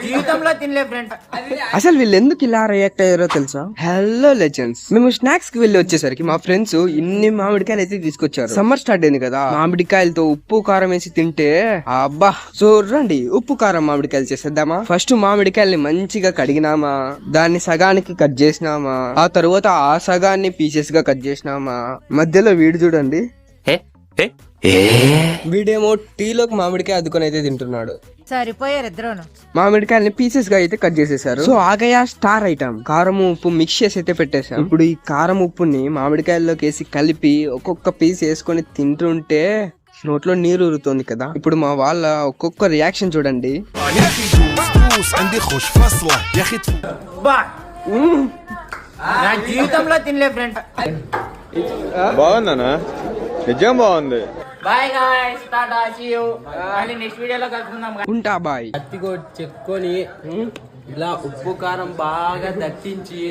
జీవితంలో తినలే ఫ్రెండ్. అసలు వీళ్ళు ఎందుకు ఇలా రియాక్ట్ అయ్యారో తెలుసా? హలో లెజెండ్స్, మేము స్నాక్స్ కి వెళ్ళి వచ్చేసరికి మా ఫ్రెండ్స్ ఇన్ని మామిడికాయలు అయితే తీసుకొచ్చారు. సమ్మర్ స్టార్ట్ అయింది కదా, మామిడికాయలతో ఉప్పు కారం వేసి తింటే అబ్బా. సో రండి ఉప్పు కారం మామిడికాయలు చేసేద్దామా. ఫస్ట్ మామిడికాయల్ని మంచిగా కడిగినామా, దాన్ని సగానికి కట్ చేసినామా, ఆ తరువాత ఆ సగాన్ని పీసెస్ గా కట్ చేసినామా. మధ్యలో వీడు చూడండి, వీడేమో టీలోకి మామిడికాయ అద్దుకొని అయితే తింటున్నాడు. సరిపోయారు ఇద్దరును. మామిడికాయల్ని పీసెస్ గా అయితే కట్ చేసేసారు. సో ఆగయా స్టార్ ఐటమ్ కారం ఉప్పు మిక్స్ చేసి అయితే పెట్టేసాం. ఇప్పుడు ఈ కారం ఉప్పుని మామిడికాయల్లోకి వేసి కలిపి ఒక్కొక్క పీస్ వేసుకొని తింటుంటే నోట్లో నీరు ఊరుతుంది కదా. ఇప్పుడు మా వాళ్ళ ఒక్కొక్క రియాక్షన్ చూడండి. నా జీవితంలో తినలే ఫ్రెండ్. బాగుందనా? నిజం బాగుంది. Bye guys, tata, see you. మళ్ళీ నెక్స్ట్ వీడియోలో కలుసుకుందాం. ఉంటా బాయ్. కత్తికో చెక్కొని ఇలా ఉప్పు కారం బాగా దట్టించి